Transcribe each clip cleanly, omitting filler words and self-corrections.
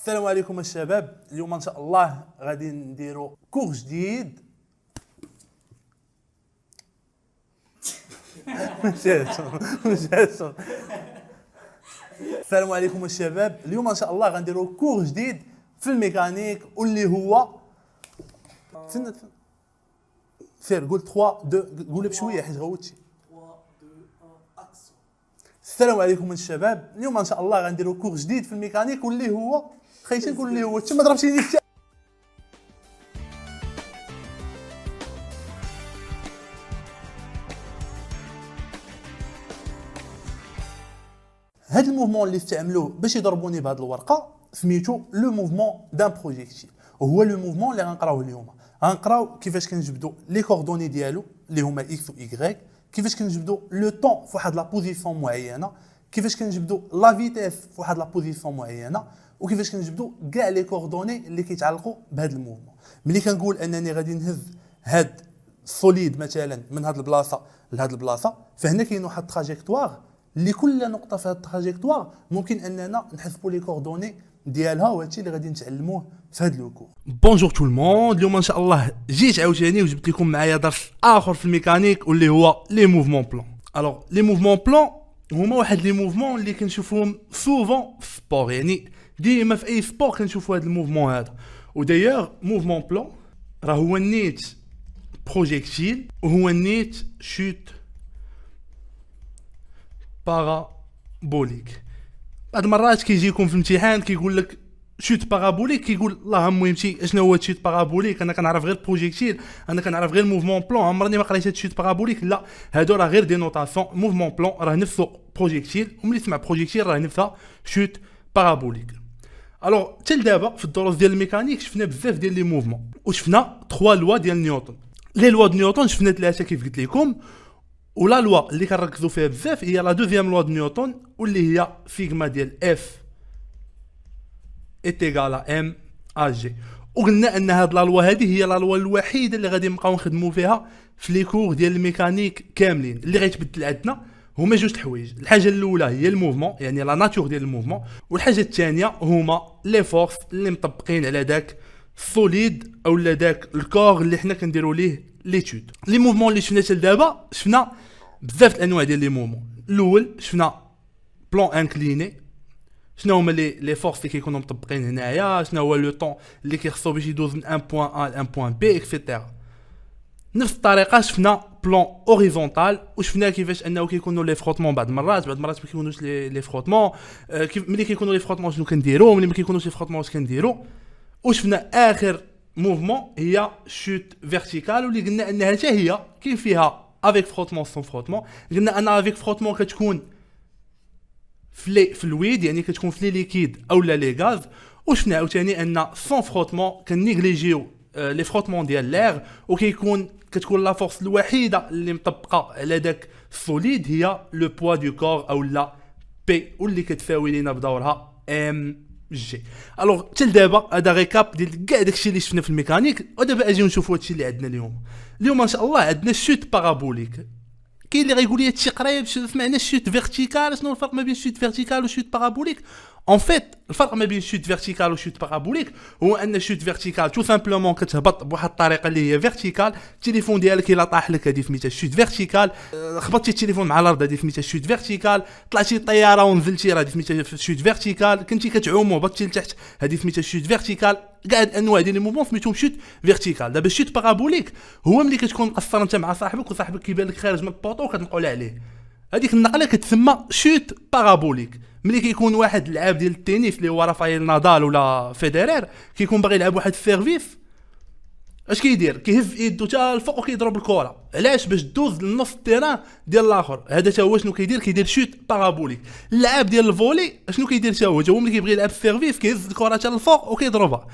السلام عليكم الشباب. اليوم ان شاء الله غادي نديرو كور جديد. السلام عليكم الشباب. اليوم ان شاء الله غنديرو كور جديد في الميكانيك واللي هو سير قول 3 2 قول بشويه حيت غوتشي. 3 2 1 اكسون. السلام عليكم الشباب. اليوم ان شاء الله غنديرو كور جديد في الميكانيك واللي هو خايتين نقول اللي هو تما ضربتيني. هاد الموفمون اللي استعملوه باش يضربوني بهاد الورقه سميتو لو موفمون دان بروجيكتيل، وهو لو موفمون اللي غنقراوه اليوم. غنقراو كيفاش كنجبدوا لي كوردوني ديالو اللي هما اكس و ايغريك، كيفاش كنجبدوا لو طون فواحد لا بوزيسيون معينه، كيفاش كنجبدوا لا فيتيس فواحد لا بوزيسيون معينه، وكيفاش كنجبدوا كاع لي كوردوني اللي كيتعلقوا بهذا الموفمون. ملي كنقول انني غادي نهز هاد السوليد مثلا من هاد البلاصه لهاد البلاصه، فهنا كاين واحد التراجيكتوار اللي كل نقطه في هاد التراجيكتوار ممكن اننا نحسبوا لي كوردوني ديالها، وهادشي اللي غادي نتعلموه في هاد لو كور. بونجور تو الموند. اليوم ان شاء الله جيت عاوتاني وجبت لكم معايا درس اخر في الميكانيك واللي هو لي موفمون بلان. الوغ لي موفمون بلان هما واحد لي موفمون اللي كنشوفوهم سوفون في سبور، يعني ديما في اي سبور كنشوفوا هاد الموفمون هذا. ودايوغ موفمون بلان راه هو نيت بروجيكتيل وهو نيت شوت بارابوليك. بعض المرات كيجيكم في الامتحان كيقول لك شوت بارابوليك، كيقول الله المهم اشنو هو شوت بارابوليك. انا كنعرف غير بروجيكتيل، انا كنعرف غير موفمون بلان، عمرني ما قريت شوت بارابوليك. لا، هادو راه غير دي نوتاسيون. موفمون بلان راه نفسه بروجيكتيل، وملي تسمع بروجيكتيل راه نفسها شوت بارابوليك. الوغ حتى دابا في الدروس ديال الميكانيك شفنا بزاف ديال لي موفمون، وشفنا 3 لوا ديال نيوتن. لي لوا ديال نيوتن شفنا 3 كيف قلت لكم، ولا لوا اللي كنركزوا فيها بزاف هي لا دوزيام لوا د نيوتن واللي هي سيغما ديال اف ايتيغال ام ا جي. وقلنا ان هاد لا لوا هذه هي لا لوا الوحيده اللي غادي نبقاو نخدموا فيها في لي كور ديال الميكانيك كاملين. اللي غيتبدل عندنا هما جوج الحوايج. الحاجه الاولى هي الموفمون، يعني لا ناتور ديال الموفمون، والحاجه الثانيه هما لي فورس اللي مطبقين على داك السوليد اولا داك الكور اللي حنا كنديروا ليه ليتود. لي موفمون اللي شفنا حتى دابا شفنا بزاف الانواع ديال لي موفمون. الاول شفنا بلون انكليني، شنو هما لي فورس اللي كيكونوا مطبقين هنايا، شنو هو لو طون اللي كيخصو باش يدوز من ان بوين ا لان بوين بي اكسيتيرا. نفس الطريقه شفنا بلون اوريزونتال، وشفنا كيفاش انه كيكونوا لي فروتمون بعض المرات ما كيكونوش لي فروتمون. ملي كيكونوا لي فروتمون شنو كنديروا، ملي ما كيكونوش لي فروتمون واش كنديروا. وشفنا اخر موفمون هي شوت فيرتيكال، واللي قلنا انها حتى هي كاين فيها افيك فروتمون سون فروتمون. قلنا ان افيك فروتمون كتكون في الويد، يعني كتكون في لي ليكيد اولا لي غاز. وشفنا عاوتاني ان سون فروتمون كنيغليجيو لي فروتمون ديال لير، كتكون لا فورس الوحيده اللي مطبقه على داك السوليد هي لو بوا دو كور اولا بي، واللي كتساوي لينا بدورها ام جي. الوغ حتى دابا هذا ريكاب ديال كاع داكشي اللي شفنا في الميكانيك. ودابا اجيو نشوفوا هادشي اللي عندنا اليوم ان شاء الله. عندنا شوت بارابوليك. كاين اللي غايقول لي هادشي قريب، سمعنا شوت فيرتيكال. شنو الفرق ما بين شوت فيرتيكال وشوت بارابوليك؟ ان فيت الفرق ما بين شوت فيرتيكال وشوت بارابوليك هو ان شوت فيرتيكال تو سامبلومون كتهبط بواحد الطريقه اللي هي فيرتيكال. التليفون ديالك الا طاح لك هذه سميتها شوت فيرتيكال. خبطتي التليفون مع الارض هذه سميتها شوت فيرتيكال. طلعتي الطياره ونزلتي راه هذه سميتها شوت فيرتيكال. كنتي كتعوم وهبطتي لتحت هذه سميتها شوت فيرتيكال. كاع الانواع ديال لي موفمون سميتهم شوت فيرتيكال. دابا الشوت بارابوليك هو ملي كتكون مقصر انت مع صاحبك وصاحبك كيبان لك خارج من البوطو وكتنقل عليه، هذيك النقله كتسمى شوت بارابوليك. ملي كيكون واحد اللاعب ديال التنس اللي هو رافائيل نادال ولا فيدرير كيكون باغي يلعب واحد السيرفيس، اش كيدير؟ كيهز يدو حتى الفوق وكيضرب الكره. علاش؟ باش دوز للنص التيران ديال الاخر. هذا حتى هو شنو كيدير شوت بارابوليك. اللاعب ديال الفولي شنو كيدير حتى هو ملي كيبغي يلعب السيرفيس كيهز الكره حتى للفوق وكيضربها.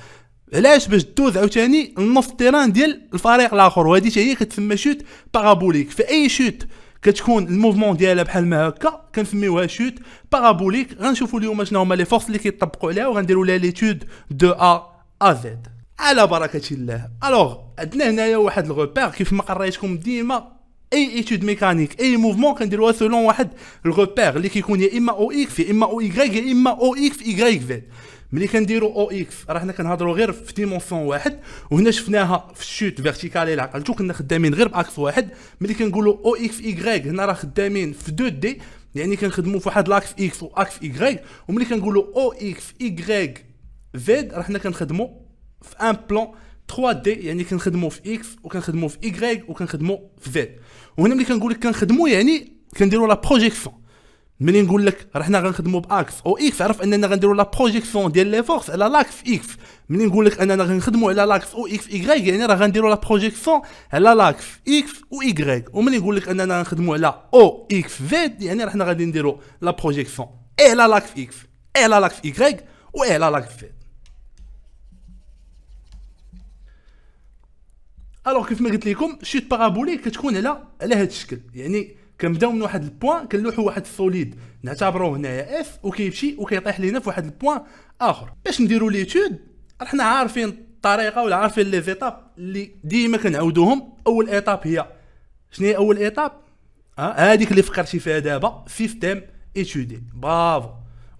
علاش؟ باش دوز عاوتاني للنص التيران ديال الفريق الاخر. وهذه هي كتسمى شوت بارابوليك. في اي شوت كتكون الموفمون ديالها بحال ما هكا كنسميوها شوت بارابوليك. غنشوفوا اليوم شنو هما لي فورس اللي كيطبقوا عليها وغنديروا لها ليتود دو ا زد على بركه الله. الوغ عندنا هنايا واحد الغوبير كيف ما قريتكم ديما اي ايتود ميكانيك اي موفمون كنديروها سولون واحد الغوبير اللي كيكون يا اما او اكس يا اما او ايغريك يا اما او اكس ايغريك زد. ملي كنديروا او اكس راه حنا كنهضروا غير في ديمونسيون واحد، وهنا شفناها في الشوت فيرتيكال الى عقلتو كنا خدامين غير باكس واحد. ملي كنقولوا او اكس ايغريك هنا راه خدامين في 2 دي، يعني كنخدموا في واحد لاكس اكس واكس ايغريك. وملي كنقولوا او اكس ايغريك زد راه حنا كنخدموا في ان بلان 3 دي، يعني كنخدموا في اكس وكنخدموا في ايغريك وكنخدموا في زد. وهنا ملي كنقول لك كنخدموا يعني كنديروا لا بروجيكسيون. ملي نقول لك راه حنا غنخدموا باكس او اكس عرف اننا غنديروا لا بروجيكسيون ديال لي فورس على لاكس اكس. ملي نقول لك اننا غنخدموا على لاكس او اكس ايغريك يعني راه غنديروا لا بروجيكسيون على لاكس اكس و ايغريك. وملي نقول لك اننا غنخدموا على او اكس زد يعني راه حنا غادي نديروا لا بروجيكسيون اي على لاكس اكس اي على لاكس ايغريك و اي على لاكس زد. الوغ كيف ما قلت لكم شوت بارابوليك كتكون على هذا الشكل، يعني كنبداو من واحد البوين كنلوحوا واحد السوليد نعتبروه هنايا اف وكيمشي وكيطيح لينا في واحد البوين اخر. باش نديروا ليتود حنا عارفين الطريقه ولا عارفين لي زيتاب اللي ديما كنعاودوهم. اول ايتاب هي شنو هي اول ايتاب؟ هذيك اللي فكرتي فيها دابا سيستيم ايتودي. برافو.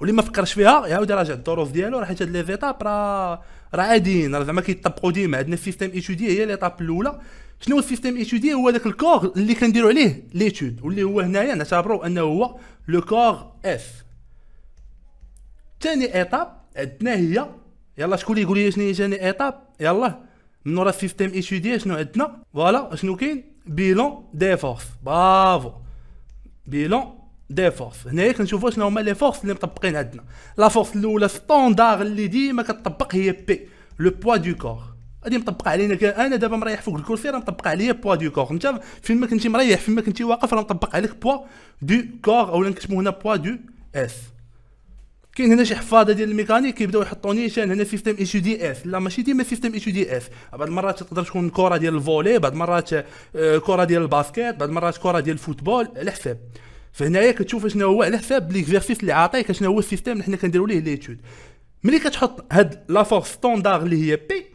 واللي ما فكرش فيها يعاود يراجع الدروس ديالو، راه حيت هاد لي زيتاب راه عاديين، راه زعما كيطبقوا ديما. عندنا السيستيم ايتودي هي ليطاب الاولى. شنو هو السيستيم ايتودي؟ هو داك الكور اللي كنديروا عليه ليتود، واللي هو هنايا نعتبروه انه هو لو كور اف. ثاني ايتاب عندنا هي، يلا شكون اللي يقول لي شنو هي ثاني ايتاب؟ يلا من ورا السيستيم ايتودي شنو عندنا؟ فوالا شنو كاين؟ بيلون دي فورس. برافو، بيلون دي فورس. هنايا كنشوفوا شنو هما لي فورس اللي مطبقين عندنا. لا فورس الاولى ستاندار اللي ديما كتطبق هي بي، لو بوا دو كور. غادي مطبق علينا انا دابا مريح فوق الكرسي راه مطبق عليا بوا دو كور. انت فين ما كنتي مريح فين ما كنتي واقف راه مطبق عليك بوا دو كور، اولا نكتبوا هنا بوا دو اس. كاين هنا شي حفاظه ديال الميكانيك كيبداو يحطوا نيشان هنا سيستيم اي دي اس. لا ماشي ديما سيستيم اي دي اس، بعض المرات تقدر تكون كره ديال الفولي، بعض المرات كره ديال الباسكيت، بعض المرات كره ديال الفوتبول على حساب. فهنايا كتشوف شنو هو على حساب ليكزيرسيس اللي عاطيك شنو هو السيستيم اللي حنا كنديروا ليه ليتود. ملي كتحط هاد لا فورس ستاندار اللي هي بي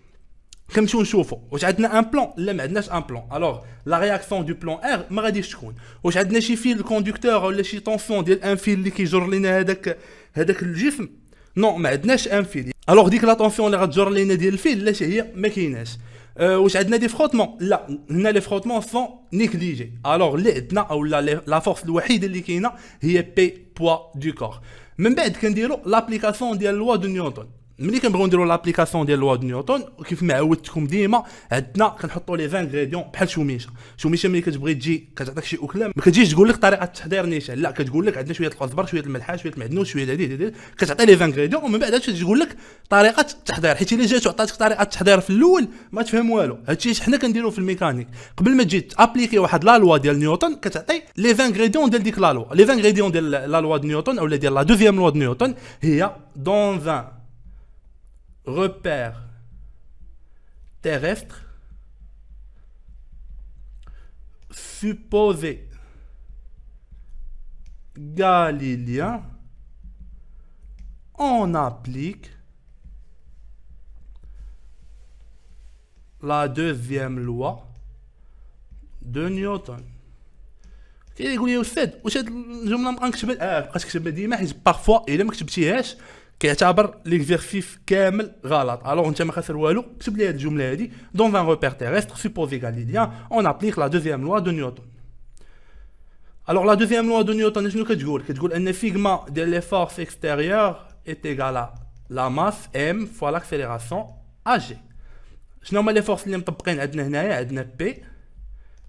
كنمشيو نشوفوا واش عندنا ان بلان لا ما عندناش ان بلان. الوغ لا رياكسيون دو بلان ار ما غاديش تكون. واش عندنا شي فيل كوندكتور ولا شي طونسيون ديال ان فيل اللي كيجر لينا هذاك الجسم؟ نو ما عندناش ان فيل. الوغ ديك لا طونسيون اللي غتجر لينا ديال الفيل لا هي ما كايناش. واش عندنا دي فروتمون؟ لا هنا لي فروتمون سون نيكليجي. الوغ اللي عندنا او لا فورس الوحيده اللي كاينه هي بي بوا دو كور. من بعد كنديروا لابليكاسيون ديال لوا دو نيوتن. ملي كنبغيو نديروا لابليكاسيون ديال لوا دو نيوتن كيف ما عودتكم ديما عندنا كنحطوا لي زانغريديون بحال شوميشه. ملي كتبغي تجي كتعطيك شي اكله ما كتجيش تقول لك طريقه التحضير نيشان، لا كتقول لك عندنا شويه الكزبر شويه الملحه شويه المعدنوس شويه هذه كتعطي لي زانغريديون ومن بعد تقول لك طريقه التحضير. حيت الا جات وعطاتك طريقه التحضير في الاول ما تفهم والو. هادشي حنا كنديروا في الميكانيك قبل ما تجي تابليكي واحد لا لوا ديال نيوتن كتعطي لي زانغريديون ديال ديك لا لوا. لي زانغريديون ديال لا لوا ديال نيوتن اولا ديال لا دوزيام لوا ديال نيوتن هي دون ان repère terrestre supposé galiléen, on applique la deuxième loi de Newton. كيقول لي استاذ واش هاد الجمله نبقى نكتبها؟ بقيت كتبها ديما حيت بارفوا الا ما كتبتيهاش كيعتبر ليكزيرسيس كامل غلط. الوغ انت ما خاسر والو، كتب لي هاد الجمله هادي دون ان روبير تيرستر سوبوزي غاليليان اون ابليك لا دوزيام لوا دو نيوتن. الوغ لا دوزيام لوا دو نيوتن شنو كتقول ان سيغما ديال لي فورس اكستيريور ايت ايغال لا ماس ام فوا لاكسيليراسيون ا جي. شنو هما لي فورس اللي مطبقين عندنا هنايا؟ عندنا بي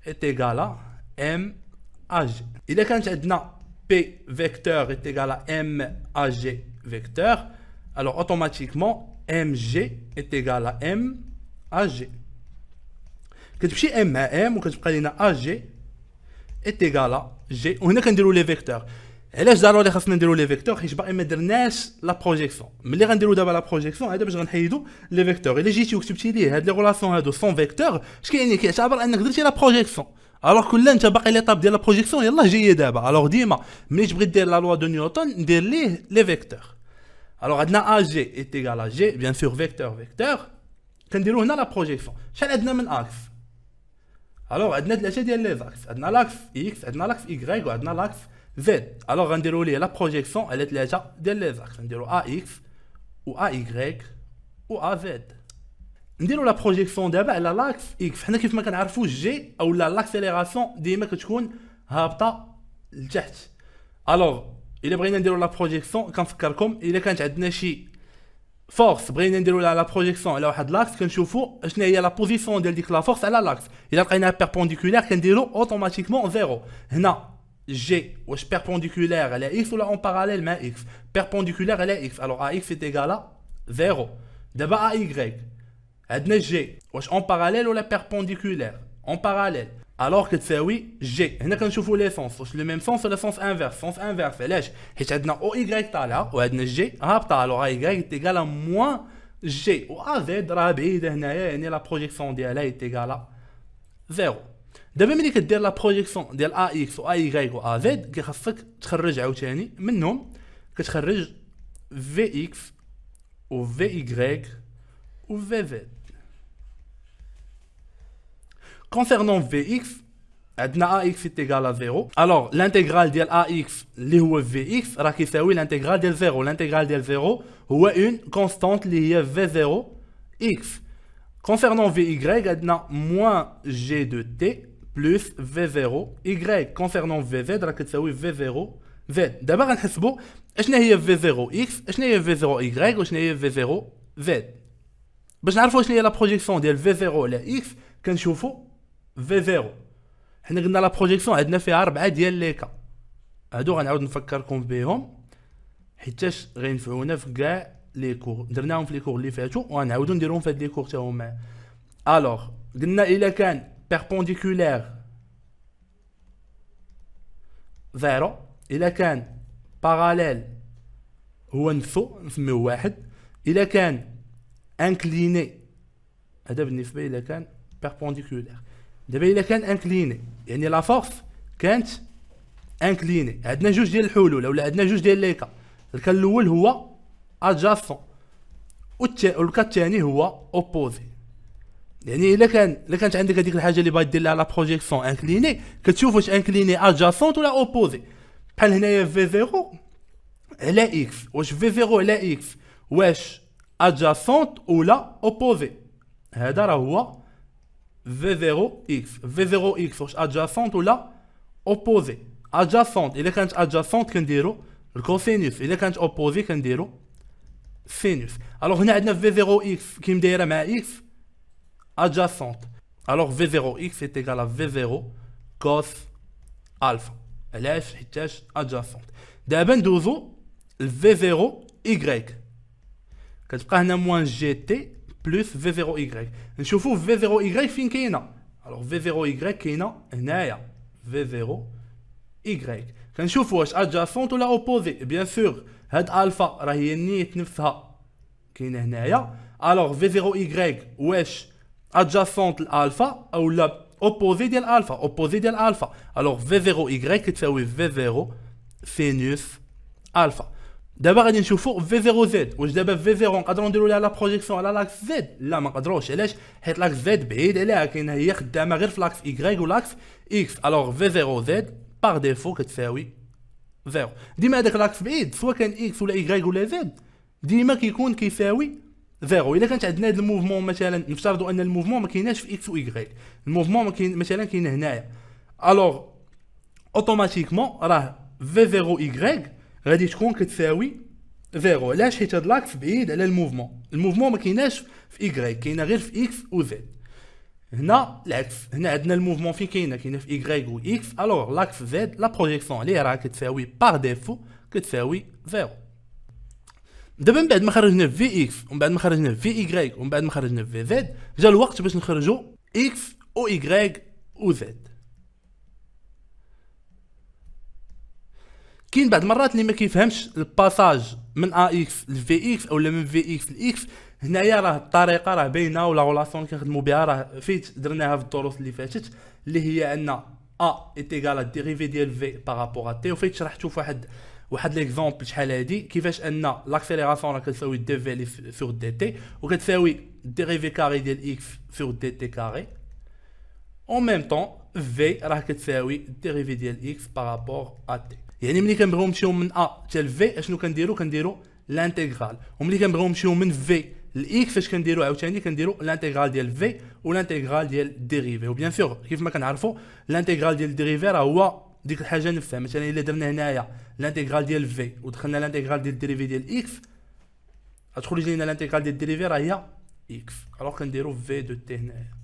ايت ايغال ام ا جي. اذا كانت عندنا بي فيكتور ايت ايغال ام ا جي vecteur, alors automatiquement mg est égal à m à g. كتمشي m مع m وكتبقى لينا ag est égal à g. وهنا كنديروا لي فيكتور. علاش ضروري خاصنا نديروا لي فيكتور؟ حيت باقي ما درناش لا بروجيكسيون. ملي غنديروا دابا لا بروجيكسيون هذا باش غنحيدوا لي فيكتور. الا جيتي وكتبتي ليه هاد لي ريلاسيون هادو سون فيكتور اش كاين؟ كيعتبر انك درتي لا بروجيكسيون. الوغ كل انت باقي ليطاب ديال لا بروجيكسيون يلاه جايه دابا. الوغ ديما ملي تبغي دير لا لوا دو نيوتن ندير ليه لي فيكتور. الوغ عندنا ag est égal à g bien sûr vecteur كنديروا هنا لا بروجيكسيون. شحال عندنا من اكس؟ الوغ عندنا ثلاثه ديال لي زاكس، عندنا لاكس اكس عندنا لاكس y وعندنا لاكس z. الوغ غنديروا ليه لا بروجيكسيون على ثلاثه ديال لي زاكس. نديروا ax و ا y و ا z. نديرو لا بروجيكسيون دابا على لاكس اكس. حنا كيف ما كنعرفوا جي او لا لاكسيليراسيون ديما كتكون هابطه لتحت. الوغ الا بغينا نديرو لا بروجيكسيون كنفكركم الا كانت عندنا شي فورس بغينا نديرو لا بروجيكسيون على واحد لاكس كنشوفوا اشنا هي لا بوزيسيون ديال ديك لا فورس على لاكس. الا لقيناها بيربونديكولير كنديرو اوتوماتيكمون زيرو. هنا جي واش بيربونديكولير على اكس ولا اون باراليل مع اكس؟ بيربونديكولير على اكس. الوغ ا اكس ايغال زيرو. دابا ا y عندنا جي واش اون باراليل ولا بيربونديكولير؟ اون باراليل. الوغ كتساوي جي. هنا كنشوفوا لي سونس واش لو ميم سونس ولا سونس انفيرس؟ سونس انفيرس. علاش؟ حيت عندنا او y طالعه وعندنا جي هابطه. الوغ ا y ايغال موان جي و ا زد راه بعيده هنايا يعني لا بروجيكسيون ديالها ايغال زيرو. دابا ملي كدير لا بروجيكسيون ديال ا اكس و ا y و ا زد كيخصك تخرج عاوتاني منهم كتخرج في اكس و في y و في z. Concernant Vx, عندنا ax est égal à 0. Alors, l'intégrale ديال ax اللي هو Vx راه كيساوي l'intégrale ديال 0. L'intégrale ديال 0 هو une constante اللي هي V0 x. Concernant Vy, عندنا moins g de t plus V0 y. Concernant Vz راه كتساوي V0 z. دابا غنحسبوا اشنا هي V0 x, اشنا هي V0 y واشنا هي V0 z. باش نعرفوا اشنا هي لا بروجيكسيون ديال V0 على x كنشوفوا V0. حنا قلنا لا بروجيكسيون عندنا فيها 4 ديال لي كا. هادو غنعاود نفكركم بهم حيتاش غينفعونا في كاع لي كور. درناهم في لي كور اللي فاتوا وغنعاودو نديرهم في هاد لي كور حتى هما. الوغ قلنا الا كان بيربونديكولير 0 الا كان باراليل هو نسميوه واحد. الا كان انكليني هذا بالنسبه الا كان بيربونديكولير. دابا الا كان انكليني يعني لا فورس كانت انكليني. عندنا جوج ديال الحلول ولا عندنا جوج ديال لي كا. الكا الاول هو ادجاسون والكا الثاني هو اوبوزي. يعني الا كانت عندك هذيك الحاجه اللي باغي دير لها لا بروجيكسيون انكليني كتشوف واش انكليني ادجاسون ولا اوبوزي. بحال هنايا في 0 على اكس واش في 0 على اكس واش ادجاسون ولا اوبوزي. هذا راه هو V0x. V0x واش adjacent ولا opposé. adjacent الا كانت adjacent كنديرو الكوسينوس. الا كانت opposé كنديرو سينوس. الوغ هنا عندنا V0x كي مدايره مع x adjacent. الوغ V0x est égal à V0 cos alpha. علاش؟ حيتاش adjacent. دابا ندوزو ل V0y. كتبقى هنا موان جي تي بلس V0y. نشوفوا V0y فين كاينه. الوغ V0y كاينه هنايا V0y. كنشوفوا واش ادجاسونت ولا اوبوزي. بيان سور هاد الفا راه هي نيت نفسها كاينه هنايا. الوغ V0y واش ادجاسونت الالفا او لا اوبوزي ديال الفا؟ اوبوزي ديال الفا. الوغ V0y كتساوي V0 سينوس الفا. دابا غادي نشوفوا في 0 زد. واش دابا في 0 نقدروا نديروا لها لا بروجيكسيون على لاكس زد؟ لا ما نقدروش. علاش؟ حيت لاكس زد بعيد عليها كاينه هي خدامه غير في لاكس y ولاكس اكس. الوغ في 0 زد باغ ديفو كتساوي 0. ديما هذاك لاكس بعيد سواء كان اكس ولا y ولا زد ديما كيكون كيساوي 0. الا كانت عندنا هذا الموفمون مثلا نفترضوا ان الموفمون ما كايناش في اكس و y. الموفمون ما كاين مثلا كاين هنايا. الوغ اوتوماتيكمون راه في 0 y غادي تكون كتساوي 0. علاش؟ حيت هاد لاكس بعيد على الموفمون. الموفمون ما كايناش في y كاينه غير في x و z. هنا العكس. هنا عندنا الموفمون فين كاينه في y و x. الوغ لاكس z لا بروجيكسيون عليه راه كتساوي باغ ديفو كتساوي 0. دابا من بعد ما خرجنا في x ومن بعد ما خرجنا في y ومن بعد ما خرجنا في z جا الوقت باش نخرجوا x و y و z. كاين بعض المرات اللي ما كيفهمش الباساج من اكس لفي اكس اولا من في اكس لاكس. هنايا راه الطريقه راه باينه ولا غولاسيون كنخدموا بها راه فيت درناها في الدروس اللي فاتت اللي هي ان ا ايتيغال ديريفي ديال في بارابور ا تي. وفيت شرحتو في واحد ليكزامبل شحال هادي كيفاش ان لاكسيليراسيون راه كتساوي دي في سور دي تي وكتساوي ديريفي كاري ديال اكس سور دي تي كاري. اون ميم طون في راه كتساوي ديريفي ديال اكس بارابور ا تي. يعني ملي كنبغيو نمشيو من ا حتى ل في اشنو كنديرو لانتيغرال. وملي كنبغيو نمشيو من في لاكس فاش كنديرو عاوتاني كنديرو لانتيغرال ديال في ولانتيغرال ديال الديريفي. وبيان سور كيف ما كنعرفوا لانتيغرال ديال الديريفي راه هو ديك الحاجه نفسها. مثلا الا درنا هنايا لانتيغرال ديال في ودخلنا لانتيغرال ديال الديريفي ديال اكس غتخرج لينا لانتيغرال ديال الديريفي راه هي اكس. الوغ كنديرو في دو تي هنايا.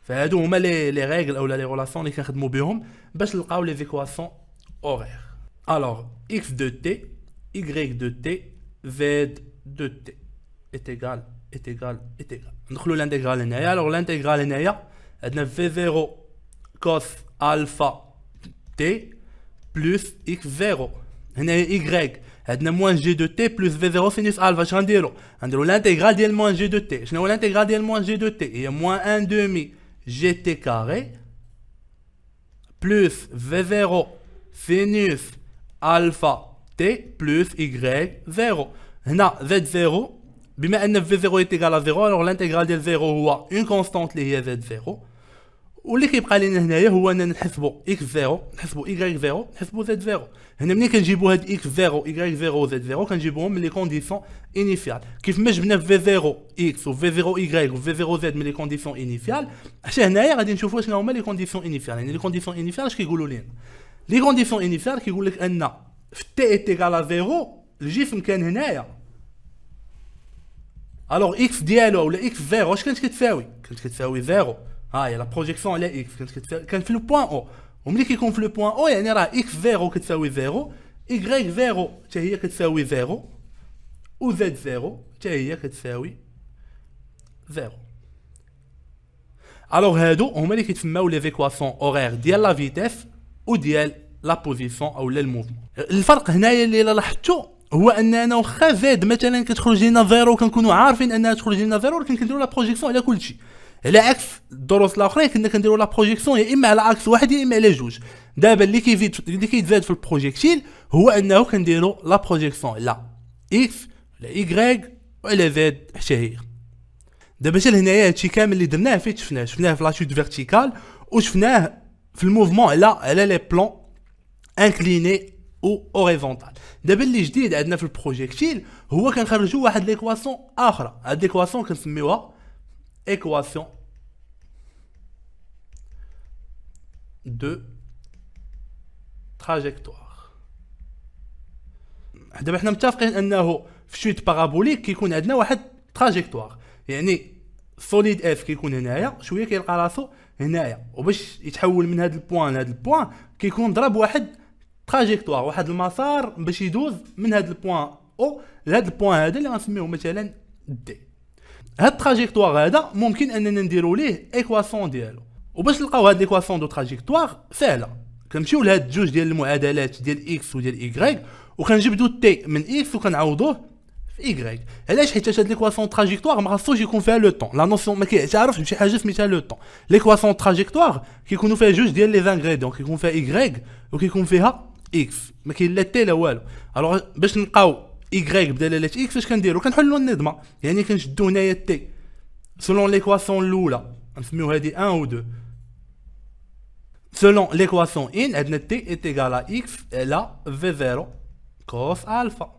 فهادو هما لي ريغل اولا لي ريلاسيون اللي كنخدموا بهم باش نلقاو لي زيكواسيون اورير. الوغ x de t y de t z de t est égal ندخلوا لانتيغرال هنايا. الوغ لانتيغرال هنايا عندنا v0 cos alpha t بلس x0. هنايا y عندنا موان جي دو تي بلس v0 سينوس الفا. اش غنديرو لانتيغرال ديال موان جي دو تي. شنو هو لانتيغرال ديال موان جي دو تي؟ هي موان 1 دومي جي تي كاري بلس v0 سينوس الفا تي بلس y0. هنا z0 بما ان v0 est égal à 0 alors l'intégral ديال 0 هو اون كونستانت اللي هي z0. واللي كيبقى لنا هنايا هو اننا نحسبوا x0 نحسبوا y0 نحسبوا z0. هنا ملي كنجيبوا هاد x0 y0 و z0 كنجيبوهم من لي كونديسيون انيسيال. كيف ما جبنا v0 x و v0 y و v0 z من لي كونديسيون انيسيال حتى هنايا غادي نشوفوا شنو هما لي كونديسيون انيسيال. يعني لي كونديسيون انيسيال اش كيقولوا لنا؟ لي كونديسيون انيسيال كيقول لك ان في t est égal à 0 الجسم كان هنايا. الوغ x ديالو ولا x0 اش كانت كتساوي؟ كانت كتساوي 0. ها هي لا بروجيكسيون على x كانت في لو بوين او. وملي كيكون في لو بوين او يعني راه x0 كتساوي 0 y0 حتى هي كتساوي 0 و z0 حتى هي كتساوي 0. الوغ هادو هما اللي كيتسماو لي زيكواسيون اورير ديال لا فيتيس وديال لا بوزيسيون اولا الموفمون. الفرق هنايا اللي لاحظتو هو اننا واخا زاد مثلا كتخرج لنا زيرو كنكونوا عارفين انها تخرج لنا زيرو ولكن كنديروا لا بروجيكسيون على كلشي. على عكس الدروس الاخرين كنا كنديروا لا بروجيكسيون يا اما على اكس واحد يا اما على جوج. دابا اللي كيتزاد في البروجيكتيل هو انه كنديروا لا بروجيكسيون على اكس على ايغريك وعلى زد حتى هي. دابا حتى لهنايا هادشي كامل اللي درناه فين شفناه في لاشوت فيرتيكال وشفناه في الموفمون على لي بلون انكليني او اوريزونتال. دابا اللي جديد عندنا في البروجيكتيل هو كنخرجوا واحد ليكواسيون اخرى. هاد ليكواسيون كنسميوها ايكواسيون دو تراجيكتوار. دابا حنا متفقين انه في شوت بارابوليك كيكون عندنا واحد تراجيكتوار. يعني سوليد اف كيكون هنايا شويه كيلقى راسو هنايا وباش يتحول من هذا البوان لهذا البوان كيكون ضرب واحد تراجيكتوار واحد المسار باش يدوز من هذا البوان او لهذا البوان هذا اللي غنسميوه مثلا دي. هاد التراجيكتوار هذا ممكن اننا نديرو ليه ايكواسيون ديالو. وباش نلقاو هاد ليكواسيون دو تراجيكتوار سهله كنمشيو لهاد جوج ديال المعادلات ديال اكس وديال ايغريك وكنجبدو تي من اكس وكنعوضوه في ايغريك. علاش؟ حيت هاد ليكواسيون تراجيكتوار ما خاصوش يكون فيها لو طون. لا نوسيون ما كيعترفش بشي حاجه سميتها لو طون. ليكواسيون تراجيكتوار كيكونوا فيها جوج ديال لي زانغريديون كيكون فيها ايغريك وكيكون فيها اكس ما كاين لا تي لا والو. الوغ باش نلقاو ايغريك بدلاله اكس اش كنديرو؟ كنحلوا النظمه. يعني كنشدو هنايا تي سولون ليكواسيون الاولى نسميو هادي 1 و 2. سولون ليكواسيون ان عندنا تي ايت ايغال ا اكس على في 0 كوس الفا.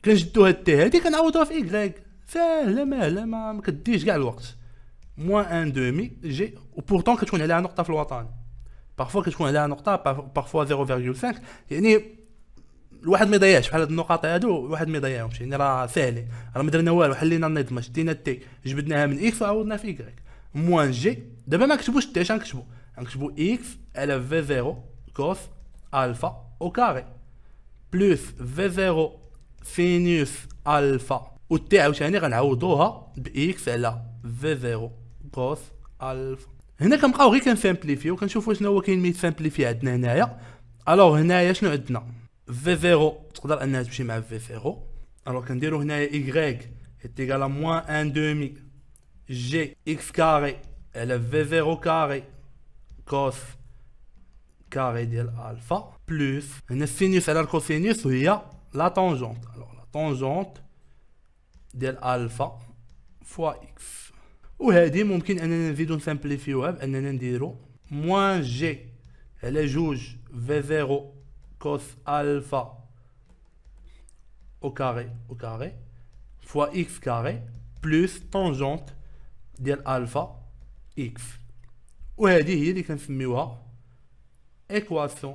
كنجدو هاد تي هادي كنعوضوها في ايغريك. ساهله ماهله ما كديش كاع الوقت. موان 1 دومي جي وبورتون كتكون عليها نقطه في الوطن. بارفوا كتكون عليها نقطه بارفوا 0.5. يعني الواحد ما يضيعش بحال هاد النقاط هادو الواحد ما يضيعهمش. يعني راه ساهلين راه ما درنا والو حلينا النظمه شدينا تي جبدناها من اكس وعوضنا في ايغريك موان جي. دابا ما كتبوش تي اش غنكتبو اكس على في 0 كوس الفا او كاري بلس في 0 سينوس الفا و تي عاوتاني غنعوضوها باكس على في 0 كوس الفا. هنا كنبقاو غير كنسامبليفيو وكنشوفوا شنو هو كاين ميت سامبليفي عندنا هنايا. الوغ هنايا شنو عندنا؟ في 0 تقدر انها تمشي مع في 0. الوغ كنديرو هنايا ايغريك ايتيغال موان 1 دومي جي اكس كاري على في 0 كاري كوس كاري ديال الفا بلس هنا السينوس على الكوسينوس وهي لا طونجونت. الوغ لا طونجونت ديال الفا فوا اكس. وهذه ممكن اننا نزيدو نسامبليفيوها باننا نديرو موان جي على جوج في 0 كوس الفا au carré fois x carré plus tangente ديال الفا x. وهذه هي اللي كنسميوها équation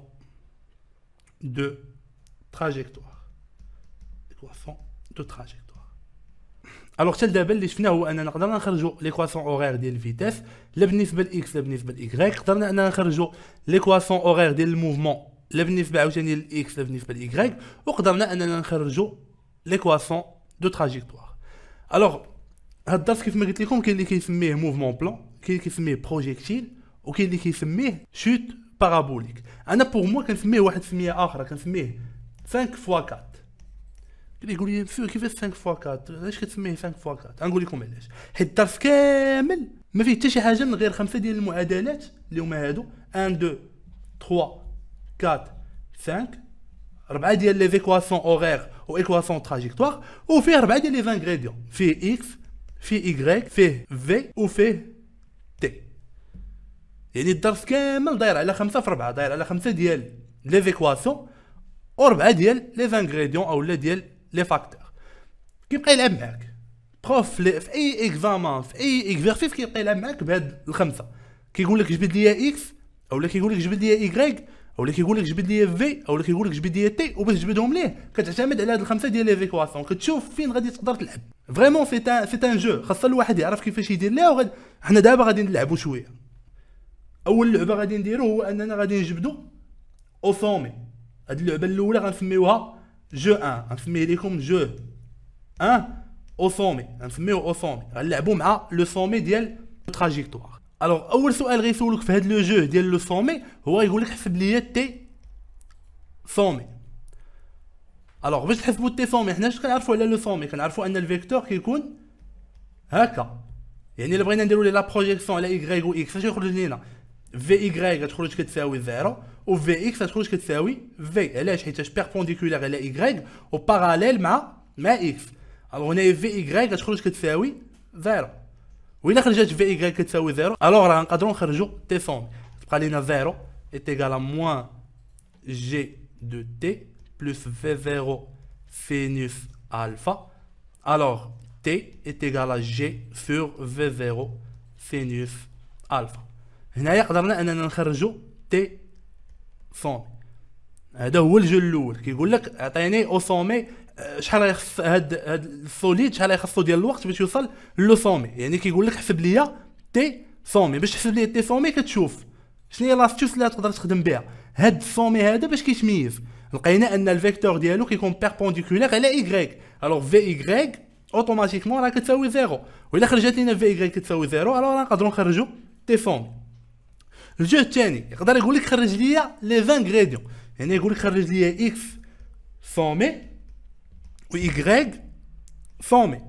de trajectoire. الوغ حتى دابا اللي شفنا هو اننا قدرنا نخرجوا ليكواسيون اورير ديال الفيتاس لا بالنسبه لاكس لا بالنسبه لاي، قدرنا اننا نخرجوا ليكواسيون اورير ديال الموفمون لا بالنسبه عاوتاني للاكس لا بالنسبه لاي، وقدرنا اننا نخرجوا ليكواسيون دو تراجيكتوار. الوغ هاد الدرس كيف ما قلت لكم كاين اللي كيسميه موفمون بلان، كاين اللي كيسميه بروجيكتيل، وكاين اللي كيسميه شوت بارابوليك. انا بور موا كنسميه واحد السميه اخرى، كنسميه 5 x 4. اللي يقول لي كيفاش 5 x 4؟ علاش كتسميه 5 x 4؟ غنقول لكم علاش. حيت الدرس كامل ما فيه حتى شي حاجه من غير 5 ديال المعادلات اللي هما هادو 1 2 3 4 5، 4 ديال لي زيكواسيون اورير و ايكواسيون تراجيكتوار، وفيه 4 ديال لي زانغريديون، فيه اكس فيه y فيه في وفيه تي. يعني الدرس كامل داير على 5 في 4، داير على 5 ديال لي زيكواسيون و4 ديال لي زانغريديون اولا ديال لي فاكتور. كيبقى يلعب معاك بروف في اي اكزامان في اي اكزرسيس، كيبقى يلعب معاك بهاد الخمسه. كيقول لك جبد لي اكس، اولا كيقول لك جبد لي y، اولا كيقول لك جبد لي في، اولا كيقول لك جبد لي تي، وباش تجبدهم ليه كتعتمد على هاد الخمسه ديال لي زيكواسيون. كتشوف فين غادي تقدر تلعب. فريمون سي ان جو، خاص الواحد يعرف كيفاش يدير ليها. حنا دابا غادي نلعبوا شويه. اول لعبه غادي نديرو هو اننا غادي نجبدوا او سومي. هاد اللعبه الاولى غنسميوها جو 1، غنسميه لكم جو 1 او سومي، غنسميوه او سومي. غنلعبوا مع لو سومي ديال التراجيكتوار. الوغ اول سؤال غيسولك في هاد لو جو ديال لو سومي هو يقول لك حسب لي تي سومي. الوغ باش تحسبوا تي سومي، حنا اش كنعرفوا على لو سومي؟ كنعرفوا ان الفيكتور كيكون هكا. يعني الا بغينا نديروا لي لا بروجيكسيون على y و x، اش يخرج لينا؟ في y غتخرج كتساوي 0 و في x غتخرج كتساوي في. علاش؟ حيت بيربونديكولار على y و باراليل مع x. الوغ هنا في y غتخرج كتساوي 0. وإلا خرجت في y كتساوي 0 الوغ راه نقدروا نخرجوا تي سومي. تبقى لينا 0 est égal à moins g de t plus v0 sinus alpha. Alors t est égal à g sur v0 sinus alpha. هنايا قدرنا اننا نخرجوا تي سومي. هذا هو الجو الاول. كيقول لك اعطيني او سومي شحال غيخص هاد السوليد، شحال غيخصو ديال الوقت باش يوصل لو سومي. يعني كيقول لك حسب ليا تي سومي. باش تحسب ليا تي سومي كتشوف شنو هي لاستيوس اللي تقدر تخدم بها هاد السومي هذا باش كيتميز. لقينا ان الفيكتور ديالو كيكون بيربونديكولار على y. الوغ في y اوتوماتيكمون راه كتساوي 0. والا خرجت لينا في y كتساوي 0 الوغ راه نقدروا نخرجوا تي سومي. الجو الثاني يقدر يقول لك خرج ليا لي زانغريديون. يعني يقول لك خرج ليا اكس سومي و y سومي.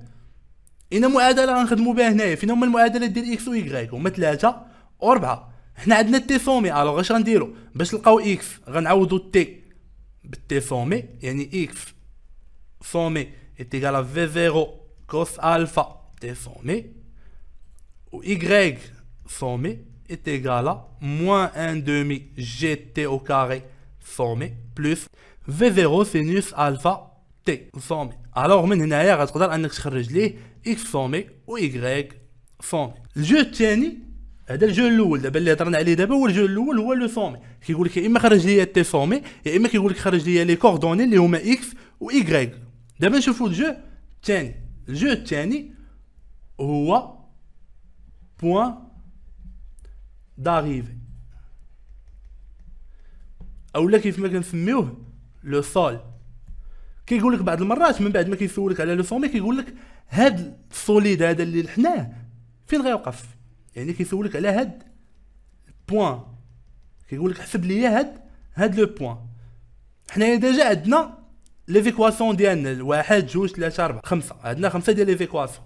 إن معادله غنخدموا بها هنايا. فين هما المعادلات ديال اكس و y؟ هما 3 و 4. حنا عندنا تي سومي. الوغ اش غنديروا باش نلقاو اكس؟ غنعوضوا تي بالتي سومي. يعني اكس سومي est égal à v0 cos alpha t sommé, ou y sommé est égal à moins 1 demi gt au carré sommé plus v0 sinus alpha t sommé. alors من هنايا غتقدر انك تخرج ليه x sommé و y sommé. الجو الثاني هذا الجو الاول دابا اللي هضرنا عليه دابا هو الجو الاول، هو لو سومي. كيقول لك يا اما خرج ليا تي سومي يا اما كيقول لك خرج ليا لي كوردوني اللي هما x و y. دابا نشوفوا الجو الثاني. الجو الثاني هو بوين داريفي اولا كيف ما كنسميوه لو سول. كيقول لك بعض المرات من بعد ما كيسولك على لو سومي كيقول لك هاد السوليد هذا اللي لحناه فين غيوقف. يعني كيسولك على هاد بوين، كيقول لك حسب لي هاد لو بوين. حنايا ديجا عندنا لي زيكواسيون ديالنا 1 2 3 4 5. عندنا 5 ديال لي زيكواسيون.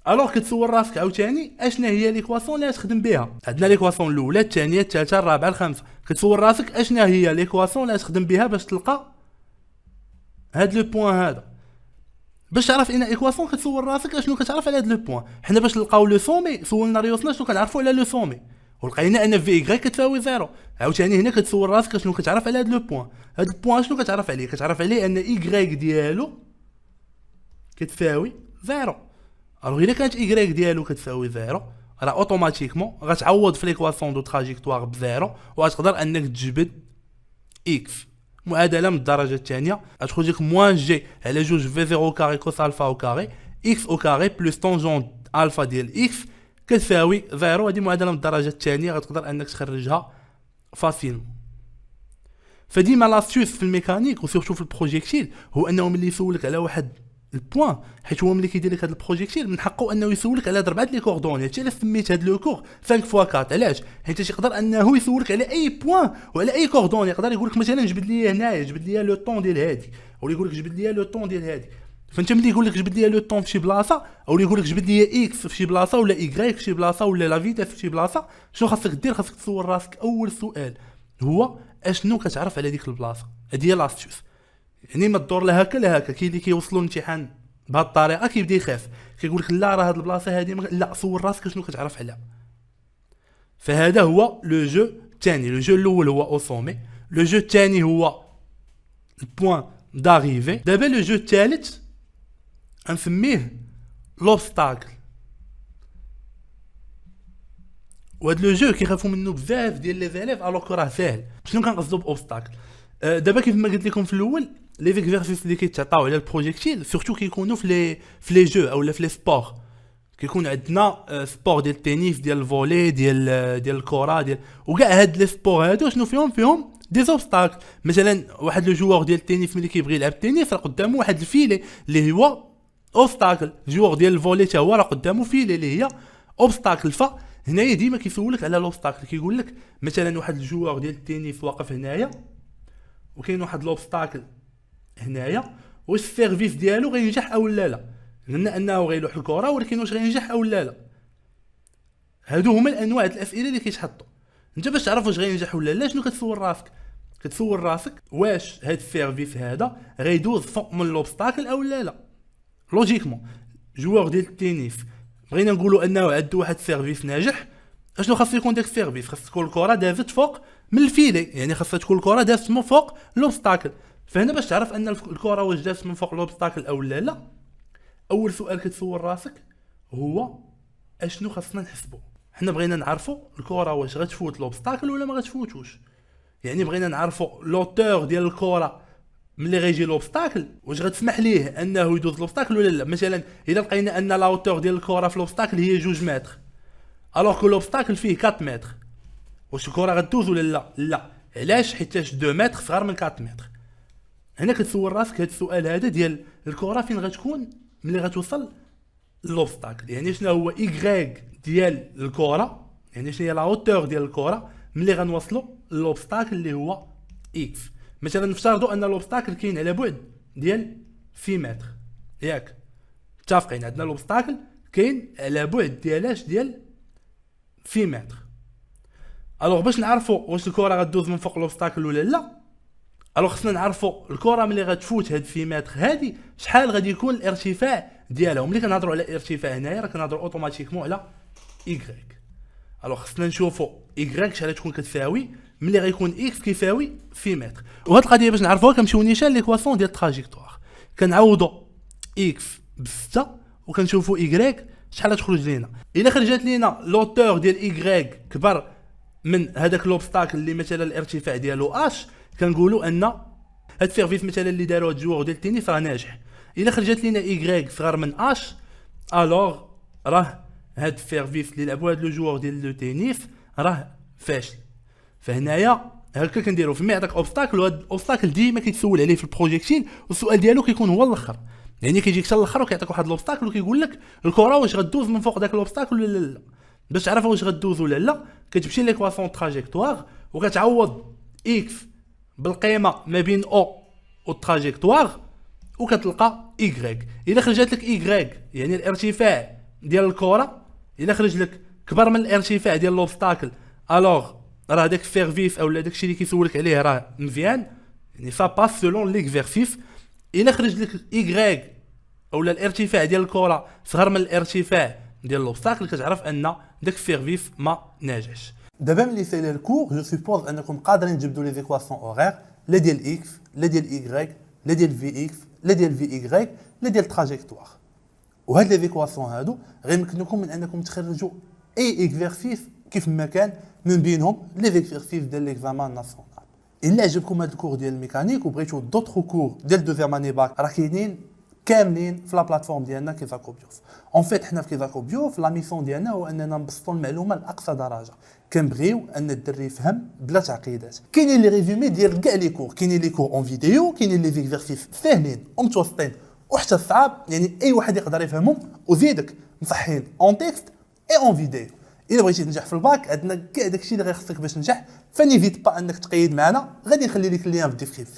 الوغ كتسول راسك عاوتاني اشنا هي ليكواسيون اللي غتخدم بها. عندنا ليكواسيون الاولى الثانيه الثالثه الرابعه الخامسه. كتسول راسك اشنا هي ليكواسيون اللي غتخدم بها باش تلقى هاد لو بوين هذا. باش تعرف ان ايكواسيون كتسول راسك اشنو كتعرف على هاد لو بوين. حنا باش نلقاو لو سومي سولنا ريوسنا شنو كنعرفوا على لو سومي، ولقينا ان في y كتساوي 0. عاوتاني هنا كتسول راسك شنو كتعرف على هاد لو بوين. هاد البوين شنو كتعرف عليه؟ كتعرف عليه ان y ديالو كتساوي 0. الوغ الا كانت y ديالو كتساوي 0 راه اوتوماتيكمون غتعوض في ليكواسيون دو تراجيكتوار بزيرو وغتقدر انك تجبد x. معادله من الدرجه الثانيه غتخرج لك موان جي على جوج في 0 كاري كوس الفا او كاري x او كاري بلس طونجون الفا ديال x كتساوي 0. هذه معادله من الدرجه الثانيه غتقدر انك تخرجها فاسيلمون. فديما لاستيوس في الميكانيك وسيرتو في البروجيكتيل هو انه ملي يسولك على واحد البوان، حيت هو ملي كيدير لك هذا البروجيكتيل من حقه انه يسولك على 4 لي كوردوني. هادشي علاش سميت هذا لو كور 5 فوا 4. علاش؟ حيت يقدر انه يسولك على اي بوان وعلى اي كوردوني. يقدر يقول لك مثلا جبد لي هنايا، جبد لي لو طون ديال هادي، او يقول لك جبد لي لو طون ديال هادي. فانت ملي يقول لك جبد لي لو طون في شي بلاصه، او يقول لك جبد لي اكس في شي بلاصه ولا ايغريك في شي بلاصه ولا لا فيتاس في شي بلاصه، شنو خاصك دير؟ خاصك تسول راسك اول سؤال هو اشنو كتعرف على ديك البلاصه. هذه هي لاستيوس. يعني ما تدور لا هكا لا هكا. كاين اللي كيوصلوا الامتحان بهذه الطريقه كيبدا يخاف، كيقول لك لا راه هاد البلاصه هذه لا، صور راسك شنو كتعرف عليها. فهذا هو لو جو الثاني. لو جو الاول هو او سومي، لو جو الثاني هو البوين داريفي. دابا لو جو الثالث غنسميه لوبستاكل. وهاد لو جو كيخافوا منه بزاف ديال لي زاليف الوغ كو راه ساهل. شنو كنقصدوا باوبستاكل؟ دابا كيف ما قلت لكم في الاول لي زيكزارسيس اللي كيتعطاو على البروجيكتيل سورتو كيكونوا في لي جو اولا في لي سبور. كيكون عندنا سبور ديال التنس، ديال الفولي، ديال الكره، ديال وكاع هاد لي سبور هادو شنو فيهم دي زوبستاكل. مثلا واحد لو جوور ديال التنس ملي كيبغي يلعب التنس راه قدامه واحد الفيلي اللي هو اوبستاكل. جوور ديال الفولي حتى هو راه قدامه فيلي اللي هي اوبستاكل. فهنايا ديما كيسولك على لوبستاكل. كيقول لك مثلا واحد الجوور ديال التنس واقف هنايا وكاين واحد لوبستاكل هنايا، واش السيرفيس ديالو غينجح او لا؟ قلنا انه غيلوح الكره، ولكن واش غينجح او لا؟ هادو هما الانواع د الاسئله اللي كيتحطوا. انت باش تعرف واش غينجح ولا لا شنو كتسول راسك؟ كتسول راسك واش هاد السيرفيس هذا غيدوز فوق من لوبستاكل او لا. لوجيكمون جوور ديال التنس بغينا نقولوا انه عنده واحد السيرفيس ناجح، اشنو خاص يكون داك السيرفيس؟ خاص تكون الكره دازت فوق من الفيلي، يعني خاصها تكون الكره دازت من فوق لوبستاكل. فهنا باش تعرف ان الكره واش دازت من فوق لوبستاكل او لا، اول سؤال كتسول راسك هو اشنو خاصنا نحسبوا. حنا بغينا نعرفوا الكره واش غتفوت لوبستاكل ولا ما غتفوتوش. يعني بغينا نعرفوا لوتور ديال الكره ملي غيجي لوبستاكل واش غتسمح ليه انه يدوز لوبستاكل ولا لا. مثلا الا لقينا ان لاوتور ديال الكره في لوبستاكل هي 2 متر الوغ كو لوبستاكل فيه 4 متر، واش الكره غدوز ولا لا؟ لا. علاش؟ حيتاش 2 متر صغار من 4 متر. هنا كتسول راسك هذا السؤال هذا ديال الكره فين غتكون ملي غتوصل للوبستاكل. يعني شنو هو ايغريك ديال الكره، يعني شنو هي لا هوتور ديال الكره ملي غنوصلوا للوبستاكل اللي هو اكس. مثلا نفترضوا ان لوبستاكل كاين على بعد ديال 6 متر، ياك متفقين؟ عندنا لوبستاكل كاين على بعد ديالاش ديال 6 متر. الوغ باش نعرفوا واش الكره غدوز من فوق لوبستاكل ولا لا، الوغ خصنا نعرفوا الكره ملي غتفوت هاد 6 متر هادي شحال غادي يكون الارتفاع ديالها. وملي كنهضروا على الارتفاع هنايا راه كنهضروا اوتوماتيكمون على ايغريك. الوغ خصنا نشوفوا ايغريك شحال تكون كتساوي ملي غيكون اكس كيساوي 6 متر. وهاد القضيه باش نعرفوها كنمشيو نيشان ليكواسيون ديال التراجيكتوار، كنعوضوا اكس ب6 وكنشوفوا ايغريك شحال تخرج لينا. الا خرجت لينا لوتور ديال ايغريك كبر من هذاك لوبستاكل اللي مثلا الارتفاع ديالو اش، كنقولوا ان هاد السيرفيس مثلا اللي داروا هاد الجوور ديال التنس راه ناجح. الا خرجت لينا ايغريك صغر من اش، الوغ راه هاد السيرفيس اللي لعبوا هاد لو جوور ديال لو تنس راه فاشل. فهنايا هكا كنديروا فما يعطيك اوبستاكل، وهاد الاوبستاكل ديما كيتسول عليه في البروجيكتيل، والسؤال ديالو كيكون هو الاخر. يعني كيجيك حتى الاخر وكيعطيك واحد الاوبستاكل وكيقول لك الكره واش غدوز من فوق داك الاوبستاكل ولا لا. باش تعرف واش غدوز ولا لا كتمشي ليكواسيون تراجيكتوار وكتعوض اكس بالقيمه ما بين او والتراجيكتوار وكتلقى ايغريك. الا خرجت لك ايغريك يعني الارتفاع ديال الكره الا خرج لك كبر من الارتفاع ديال لوبستاكل، الوغ راه داك السيرفيس اولا داكشي اللي كيسولك عليه راه مزيان، يعني سا باس سولون ليكزيرسيس. الا خرج لك ايغريك اولا الارتفاع ديال الكره صغر من الارتفاع ديال لوبستاكل كتعرف ان داك السيرفيس ما ناجحش. دابا ملي سالي الكور جو سوبوز انكم قادرين تجبدوا لي زيكواسيون اورير لا ديال اكس لا ديال ايغريك لا ديال في اكس لا ديال في ايغريك لا ديال التراجيكتوار. وهاد لي زيكواسيون هادو غيمكنكم من انكم تخرجوا اي اكزرسيس كيف ما كان، من بينهم لي زيكزرسيس ديال ليكزامان ناسيونال. الا عجبكم هاد الكور ديال الميكانيك وبغيتو دوطخ كور ديال دوزيام اني باك، راه كاينين كاملين في لا بلاتفورم ديالنا كيزاكو بيوف. اون فيت حنا في كيزاكو بيوف لا ميسيون ديالنا هو اننا نبسطوا المعلومه لاقصى درجه، كنبغيو ان الدري يفهم بلا تعقيدات. كاينين لي ريزومي ديال كاع لي كور، كاينين لي كور اون فيديو، كاينين لي زيكزرسيس ساهلين ومتوسطين وحتى الصعاب، يعني اي واحد يقدر يفهمهم، وزيدك مصحين اون تكست اي اون فيديو. الا بغيتي تنجح في الباك عندنا كاع داكشي اللي غيخصك باش تنجح، فنيزيت با انك تقيد معنا، غادي نخلي لك اللين في الديسكريبسيون.